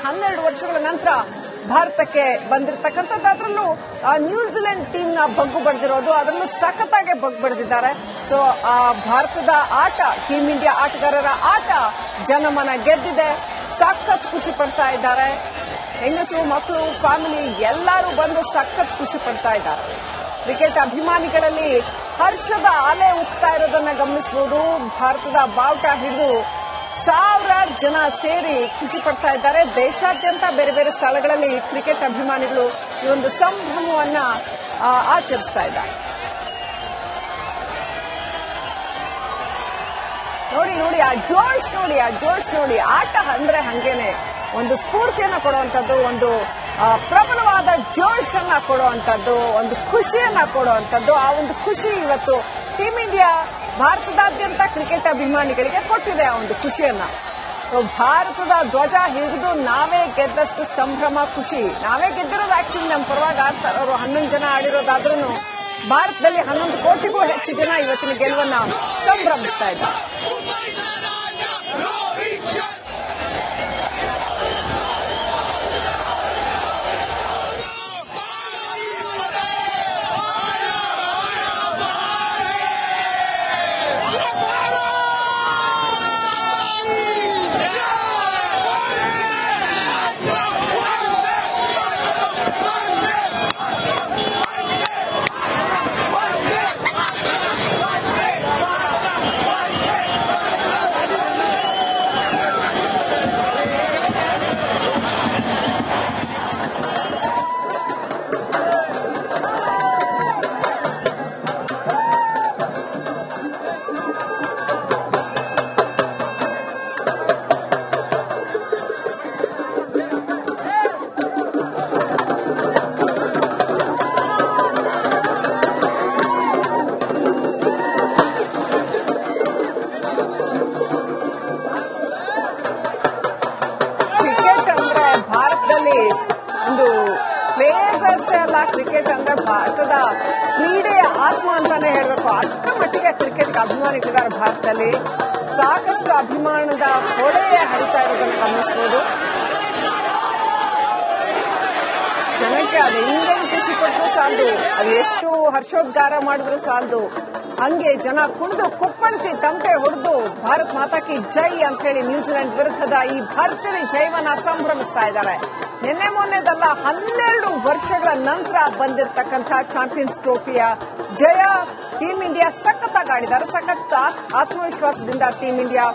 12 ವರ್ಷಗಳ ನಂತರ ಭಾರತಕ್ಕೆ ಬಂದಿರತಕ್ಕಂಥದ್ದು. ಅದರಲ್ಲೂ ನ್ಯೂಜಿಲೆಂಡ್ ಟೀಮ್ ನ ಬಗ್ಗು ಬಡ್ದಿರೋದು, ಅದರಲ್ಲೂ ಸಖತ್ತಾಗಿ ಬಗ್ಗು ಬಡ್ದಿದ್ದಾರೆ. ಸೊ ಭಾರತದ ಆಟ, ಟೀಮ್ ಇಂಡಿಯಾ ಆಟಗಾರರ ಆಟ ಜನಮನ ಗೆದ್ದಿದೆ. ಸಖತ್ ಖುಷಿ ಪಡ್ತಾ ಇದ್ದಾರೆ. ಹೆಂಗಸರು, ಮಕ್ಕಳು, ಫ್ಯಾಮಿಲಿ ಎಲ್ಲರೂ ಬಂದು ಸಖತ್ ಖುಷಿ ಪಡ್ತಾ ಇದ್ದಾರೆ. ಕ್ರಿಕೆಟ್ ಅಭಿಮಾನಿಗಳಲ್ಲಿ ಹರ್ಷದ ಅಲೆ ಉಕ್ತಾ ಇರೋದನ್ನ ಗಮನಿಸಬಹುದು. ಭಾರತದ ಬಾವುಟ ಹಿಡಿದು ಸಾವಿರಾರು ಜನ ಸೇರಿ ಖುಷಿ ಪಡ್ತಾ ಇದ್ದಾರೆ. ದೇಶಾದ್ಯಂತ ಬೇರೆ ಬೇರೆ ಸ್ಥಳಗಳಲ್ಲಿ ಕ್ರಿಕೆಟ್ ಅಭಿಮಾನಿಗಳು ಈ ಒಂದು ಸಂಭ್ರಮವನ್ನ ಆಚರಿಸ್ತಾ ಇದ್ದಾರೆ. ನೋಡಿ ಆ ಜೋಶ್ ನೋಡಿ. ಆಟ ಅಂದ್ರೆ ಹಂಗೇನೆ ಒಂದು ಸ್ಫೂರ್ತಿಯನ್ನ ಕೊಡುವಂತದ್ದು, ಒಂದು ಪ್ರಬಲವಾದ ಜೋಶ್ ಅನ್ನ ಕೊಡುವಂತದ್ದು, ಒಂದು ಖುಷಿಯನ್ನ ಕೊಡುವಂತದ್ದು. ಆ ಒಂದು ಖುಷಿ ಇವತ್ತು ಟೀಮ್ ಇಂಡಿಯಾ ಭಾರತದಾದ್ಯಂತ ಕ್ರಿಕೆಟ್ ಅಭಿಮಾನಿಗಳಿಗೆ ಕೊಟ್ಟಿದೆ ಆ ಒಂದು ಖುಷಿಯನ್ನ. ಭಾರತದ ಧ್ವಜ ಹಿಡಿದು ನಾವೇ ಗೆದ್ದಷ್ಟು ಸಂಭ್ರಮ, ಖುಷಿ. ನಾವೇ ಗೆದ್ದಿರೋದು ಆಕ್ಚುಲಿ ನಮ್ಮ ಪರವಾಗಿ ಆಡ್ತಾರೆ. ಅವರು 11 ಜನ ಆಡಿರೋದಾದ್ರೂ ಭಾರತದಲ್ಲಿ 11 ಕೋಟಿಗೂ ಹೆಚ್ಚು ಜನ ಇವತ್ತಿನ ಗೆಲುವನ್ನ ಸಂಭ್ರಮಿಸ್ತಾ ಇದ್ದಾರೆ. ಒಂದು ಕ್ರೇಜ್ ಅಷ್ಟೇ ಅಲ್ಲ, ಕ್ರಿಕೆಟ್ ಅಂದ್ರೆ ಭಾರತದ ಕ್ರೀಡೆಯ ಆತ್ಮ ಅಂತಾನೆ ಹೇಳಬೇಕು. ಅಷ್ಟರ ಮಟ್ಟಿಗೆ ಕ್ರಿಕೆಟ್ ಅಭಿಮಾನಿಗಳಿದ್ದಾರೆ ಭಾರತದಲ್ಲಿ. ಸಾಕಷ್ಟು ಅಭಿಮಾನದ ಹೊಳೆ ಹರಿತಾ ಇರೋದನ್ನು ಗಮನಿಸಬಹುದು. ಜನಕ್ಕೆ ಅದು ಹಿಂದೆಂದು ಖುಷಿ ಕೊಟ್ಟರು ಸಾಲದು, ಅದು ಎಷ್ಟು ಹರ್ಷೋದ್ಗಾರ ಮಾಡಿದ್ರು ಸಾಲದು. ಹಂಗೆ ಜನ ಕುಣಿದು ಕುಪ್ಪಳಿಸಿ ತಮಟೆ ಹೊಡೆದು ಭಾರತ್ ಮಾತಾ ಕಿ ಜೈ ಅಂತ ಹೇಳಿ ನ್ಯೂಜಿಲೆಂಡ್ ವಿರುದ್ಧದ ಈ ಭರ್ಜರಿ ಜಯವನ್ನ ಸಂಭ್ರಮಿಸ್ತಾ ಇದ್ದಾರೆ. ನಿನ್ನೆ ಮೊನ್ನೆದಲ್ಲ, 12 ವರ್ಷಗಳ ನಂತರ ಬಂದಿರತಕ್ಕಂಥ ಚಾಂಪಿಯನ್ಸ್ ಟ್ರೋಫಿಯ ಜಯ ಟೀಮ್ ಇಂಡಿಯಾ ಸಖತ್ತಾಗಿ ಆಡಿದ್ದಾರೆ. ಸಖತ್ ಆತ್ಮವಿಶ್ವಾಸದಿಂದ ಟೀಮ್ ಇಂಡಿಯಾ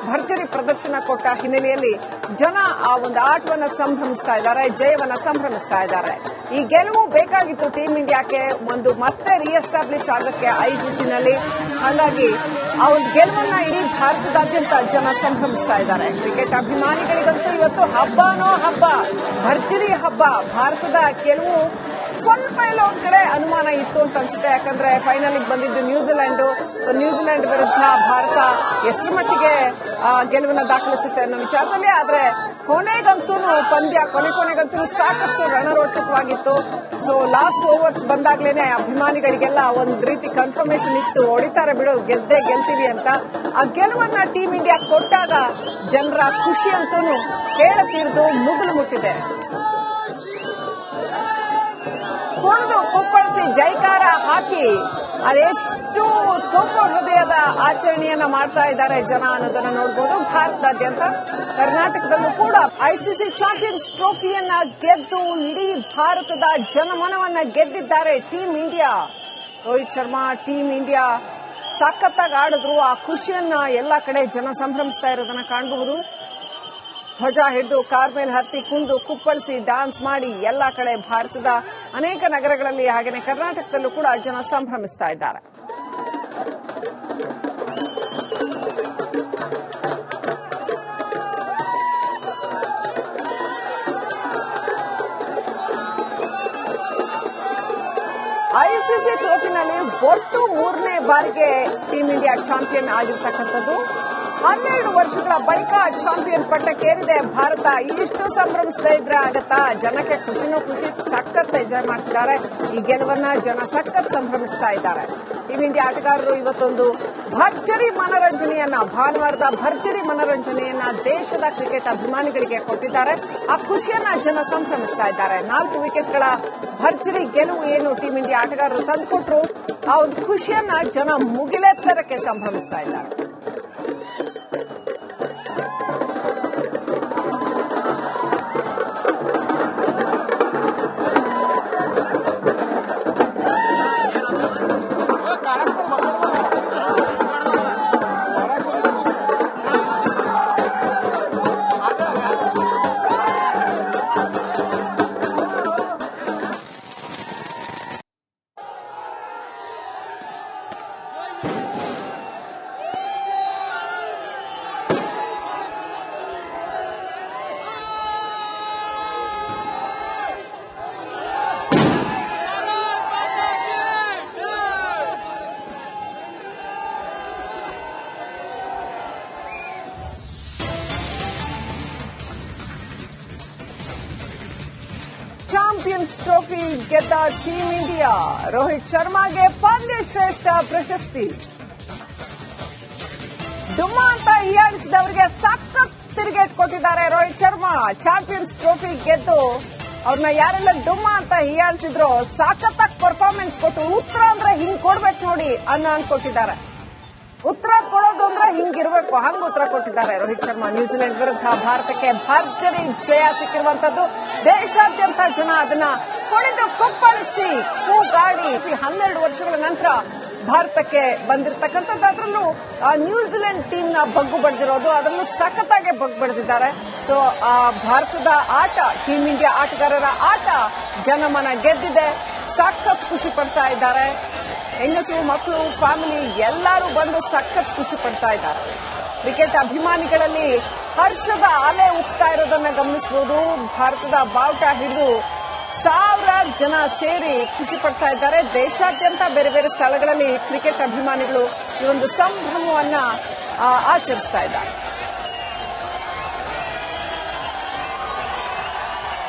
ಭರ್ಜರಿ ಪ್ರದರ್ಶನ ಕೊಟ್ಟ ಹಿನ್ನೆಲೆಯಲ್ಲಿ ಜನ ಆ ಒಂದು ಆಟವನ್ನ ಸಂಭ್ರಮಿಸ್ತಾ ಇದ್ದಾರೆ, ಜಯವನ್ನ ಸಂಭ್ರಮಿಸ್ತಾ ಇದ್ದಾರೆ. ಈ ಗೆಲುವು ಬೇಕಾಗಿತ್ತು ಟೀಮ್ ಇಂಡಿಯಾಕ್ಕೆ, ಒಂದು ಮತ್ತೆ ರಿಎಸ್ಟಾಬ್ಲಿಷ್ ಆಗಕ್ಕೆ ಐಸಿಸಿನಲ್ಲಿ. ಹಾಗಾಗಿ ಆ ಒಂದು ಗೆಲುವನ್ನ ಇಡೀ ಭಾರತದಾದ್ಯಂತ ಜನ ಸಂಭ್ರಮಿಸ್ತಾ ಇದ್ದಾರೆ. ಕ್ರಿಕೆಟ್ ಅಭಿಮಾನಿಗಳಿಗಂತೂ ಇವತ್ತು ಹಬ್ಬನೋ ಹಬ್ಬ, ಭರ್ಜರಿ ಹಬ್ಬ. ಭಾರತದ ಗೆಲುವು ಸ್ವಲ್ಪ ಎಲ್ಲ ಒಂದ್ ಕಡೆ ಅನುಮಾನ ಇತ್ತು ಅಂತ ಅನ್ಸುತ್ತೆ. ಯಾಕಂದ್ರೆ ಫೈನಲ್ ಬಂದಿದ್ದು ನ್ಯೂಜಿಲೆಂಡ್ ವಿರುದ್ಧ ಭಾರತ ಎಷ್ಟರ ಮಟ್ಟಿಗೆ ಗೆಲುವನ್ನ ದಾಖಲಿಸುತ್ತೆ ಅನ್ನೋ ವಿಚಾರದಲ್ಲಿ. ಆದ್ರೆ ಕೊನೆಗಂತೂ ಸಾಕಷ್ಟು ರಣರೋಚಕವಾಗಿತ್ತು. ಸೊ ಲಾಸ್ಟ್ ಓವರ್ಸ್ ಬಂದಾಗ್ಲೇನೆ ಅಭಿಮಾನಿಗಳಿಗೆಲ್ಲ ಒಂದ್ ರೀತಿ ಕನ್ಫರ್ಮೇಶನ್ ಇತ್ತು, ಹೊಡಿತಾರೆ ಬಿಡು, ಗೆಲ್ತೀವಿ ಅಂತ. ಆ ಗೆಲುವನ್ನ ಟೀಮ್ ಇಂಡಿಯಾ ಕೊಟ್ಟಾಗ ಜನರ ಖುಷಿ ಅಂತೂ ಕೇಳತೀರ್ದು ಮುಗಿಲು ಮುಟ್ಟಿದೆ. ಕುಣಿದು ಕುಪ್ಪಳಿಸಿ ಜೈಕಾರ ಹಾಕಿ ಅದೆಷ್ಟು ತುಂಬ ಹೃದಯದ ಆಚರಣೆಯನ್ನ ಮಾಡ್ತಾ ಇದ್ದಾರೆ ಜನ ಅನ್ನೋದನ್ನ ನೋಡಬಹುದು. ಭಾರತದಾದ್ಯಂತ ಕರ್ನಾಟಕದಲ್ಲೂ ಕೂಡ ಐಸಿಸಿ ಚಾಂಪಿಯನ್ಸ್ ಟ್ರೋಫಿಯನ್ನ ಗೆದ್ದು ಇಡೀ ಭಾರತದ ಜನಮನವನ್ನ ಗೆದ್ದಿದ್ದಾರೆ team India. Rohit Sharma team India ಸಖತ್ತಾಗಿ ಆಡಿದ್ರು. ಆ ಖುಷಿಯನ್ನ ಎಲ್ಲ ಕಡೆ ಜನ ಸಂಭ್ರಮಿಸ್ತಾ ಇರೋದನ್ನ ಕಾಣಬಹುದು. ಧ್ವಜ ಹಿಡಿದು ಕಾರ್ ಮೇಲೆ ಹತ್ತಿ ಕುಣಿದು ಕುಪ್ಪಳಿಸಿ ಡ್ಯಾನ್ಸ್ ಮಾಡಿ ಎಲ್ಲ ಕಡೆ ಭಾರತದ ಅನೇಕ ನಗರಗಳಲ್ಲಿ ಹಾಗೆಯೇ ಕರ್ನಾಟಕದಲ್ಲೂ ಕೂಡ ಜನ ಸಂಭ್ರಮಿಸ್ತಾ ಇದ್ದಾರೆ. ಐಸಿಸಿ ಟ್ರೋಫಿನಲ್ಲಿ ಒಟ್ಟು 3ನೇ ಬಾರಿಗೆ ಟೀಮ್ ಇಂಡಿಯಾ ಚಾಂಪಿಯನ್ ಆಗಿರ್ತಕ್ಕಂಥದ್ದು. 12 ವರ್ಷಗಳ ಬಳಿಕ ಚಾಂಪಿಯನ್ ಪಟ್ಟಕ್ಕೇರಿದೆ ಭಾರತ. ಇಷ್ಟು ಸಂಭ್ರಮಿಸದೇ ಇದ್ರೆ ಆಗತ್ತಾ? ಜನಕ್ಕೆ ಖುಷಿ ಸಖತ್ ಎಂಜಾಯ್ ಮಾಡ್ತಿದ್ದಾರೆ. ಈ ಗೆಲುವನ್ನ ಜನ ಸಖತ್ ಸಂಭ್ರಮಿಸ್ತಾ ಇದ್ದಾರೆ. ಟೀಂ ಇಂಡಿಯಾ ಆಟಗಾರರು ಇವತ್ತೊಂದು ಭರ್ಜರಿ ಮನರಂಜನೆಯನ್ನ, ಭಾನುವಾರದ ಭರ್ಜರಿ ಮನರಂಜನೆಯನ್ನ ದೇಶದ ಕ್ರಿಕೆಟ್ ಅಭಿಮಾನಿಗಳಿಗೆ ಕೊಟ್ಟಿದ್ದಾರೆ. ಆ ಖುಷಿಯನ್ನ ಜನ ಸಂಭ್ರಮಿಸ್ತಾ ಇದ್ದಾರೆ. 4 ವಿಕೆಟ್ಗಳ ಭರ್ಜರಿ ಗೆಲುವು ಏನು ಟೀಂ ಇಂಡಿಯಾ ಆಟಗಾರರು ತಂದುಕೊಟ್ರು, ಆ ಒಂದು ಖುಷಿಯನ್ನ ಜನ ಮುಗಿಲೆತ್ತರಕ್ಕೆ ಸಂಭ್ರಮಿಸ್ತಾ ಇದ್ದಾರೆ. ಚಾಂಪಿಯನ್ಸ್ ಟ್ರೋಫಿ ಗೆದ್ದ ಟೀಂ ಇಂಡಿಯಾ, ರೋಹಿತ್ ಶರ್ಮಾಗೆ ಪಂದ್ಯ ಶ್ರೇಷ್ಠ ಪ್ರಶಸ್ತಿ. ಡುಮ್ಮಾ ಅಂತ ಹೀಯಾಳಿಸಿದವರಿಗೆ ಸಖತ್ ತಿರುಗೇಟ್ ಕೊಟ್ಟಿದ್ದಾರೆ ರೋಹಿತ್ ಶರ್ಮಾ. ಚಾಂಪಿಯನ್ಸ್ ಟ್ರೋಫಿ ಗೆದ್ದು ಅವ್ರನ್ನ ಯಾರೆಲ್ಲ ಡುಮ್ಮಾ ಅಂತ ಹೀಯಾಳಿಸಿದ್ರು ಸಖತ್ತಾಗಿ ಪರ್ಫಾರ್ಮೆನ್ಸ್ ಕೊಟ್ಟು ಉತ್ತರ ಅಂದ್ರೆ ಹಿಂಗ್ ಕೊಡ್ಬೇಕು ನೋಡಿ ಅನ್ನೋ ಕೊಟ್ಟಿದ್ದಾರೆ. ಉತ್ತರ ಕೊಡೋದು ಅಂದ್ರೆ ಹಿಂಗಿರ್ಬೇಕು, ಹಂಗ ಉತ್ತರ ಕೊಟ್ಟಿದ್ದಾರೆ ರೋಹಿತ್ ಶರ್ಮಾ. ನ್ಯೂಜಿಲೆಂಡ್ ವಿರುದ್ಧ ಭಾರತಕ್ಕೆ ಭರ್ಜರಿ ಜಯ ಸಿಕ್ಕಿರುವಂತದ್ದು. ದೇಶಾದ್ಯಂತ ಜನ ಅದನ್ನ ಕುಣಿದು ಕುಪ್ಪಳಿಸಿ ಕೂಗಾಡಿ 12 ವರ್ಷಗಳ ನಂತರ ಭಾರತಕ್ಕೆ ಬಂದಿರತಕ್ಕಂಥದ್ದು. ಅದರಲ್ಲೂ ನ್ಯೂಜಿಲೆಂಡ್ ಟೀಮ್ ನ ಬಗ್ಗು ಬಡ್ದಿರೋದು, ಅದನ್ನು ಸಖತ್ತಾಗಿ ಬಗ್ಗು ಬಡ್ದಿದ್ದಾರೆ. ಸೊ ಭಾರತದ ಆಟ, ಟೀಂ ಇಂಡಿಯಾ ಆಟಗಾರರ ಆಟ ಜನಮನ ಗೆದ್ದಿದೆ. ಸಖತ್ ಖುಷಿ ಪಡ್ತಾ ಇದ್ದಾರೆ. ಹೆಂಗಸು, ಮಕ್ಕಳು, ಫ್ಯಾಮಿಲಿ ಎಲ್ಲರೂ ಬಂದು ಸಖತ್ ಖುಷಿ ಪಡ್ತಾ ಇದ್ದಾರೆ. ಕ್ರಿಕೆಟ್ ಅಭಿಮಾನಿಗಳಲ್ಲಿ ಹರ್ಷದ ಅಲೆ ಉಕ್ತಾ ಇರೋದನ್ನ ಗಮನಿಸಬಹುದು. ಭಾರತದ ಬಾವುಟ ಹಿಡಿದು ಸಾವಿರಾರು ಜನ ಸೇರಿ ಖುಷಿ ಪಡ್ತಾ ಇದ್ದಾರೆ. ದೇಶಾದ್ಯಂತ ಬೇರೆ ಬೇರೆ ಸ್ಥಳಗಳಲ್ಲಿ ಕ್ರಿಕೆಟ್ ಅಭಿಮಾನಿಗಳು ಈ ಒಂದು ಸಂಭ್ರಮವನ್ನ ಆಚರಿಸ್ತಾ ಇದ್ದಾರೆ.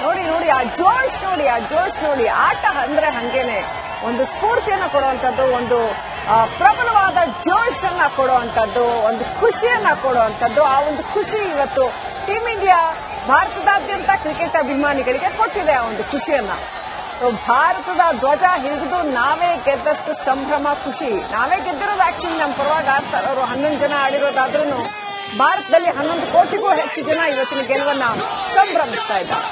ನೋಡಿ ನೋಡಿ ಆ ಜೋಶ್ ನೋಡಿ, ಆ ಜೋಶ್ ನೋಡಿ. ಆಟ ಅಂದ್ರೆ ಹಂಗೇನೆ, ಒಂದು ಸ್ಫೂರ್ತಿಯನ್ನ ಕೊಡುವಂತದ್ದು, ಒಂದು ಪ್ರಬಲವಾದ ಜೋಶ್ ಅನ್ನ ಕೊಡುವಂತದ್ದು, ಒಂದು ಖುಷಿಯನ್ನ ಕೊಡುವಂತದ್ದು. ಆ ಒಂದು ಖುಷಿ ಇವತ್ತು ಟೀಂ ಇಂಡಿಯಾ ಭಾರತದಾದ್ಯಂತ ಕ್ರಿಕೆಟ್ ಅಭಿಮಾನಿಗಳಿಗೆ ಕೊಟ್ಟಿದೆ ಆ ಒಂದು ಖುಷಿಯನ್ನ. ಸೊ ಭಾರತದ ಧ್ವಜ ಹಿಡಿದು ನಾವೇ ಗೆದ್ದಷ್ಟು ಸಂಭ್ರಮ, ಖುಷಿ. ನಾವೇ ಗೆದ್ದಿರೋದು ಆಕ್ಚುಲಿ ನಮ್ಮ ಪರವಾಗಿ ಆಡ್ತಾರೆ. ಅವರು 11 ಜನ ಆಡಿರೋದಾದ್ರೂ ಭಾರತದಲ್ಲಿ 11 ಕೋಟಿಗೂ ಹೆಚ್ಚು ಜನ ಇವತ್ತಿನ ಗೆಲುವನ್ನ ಸಂಭ್ರಮಿಸ್ತಾ ಇದ್ದಾರೆ.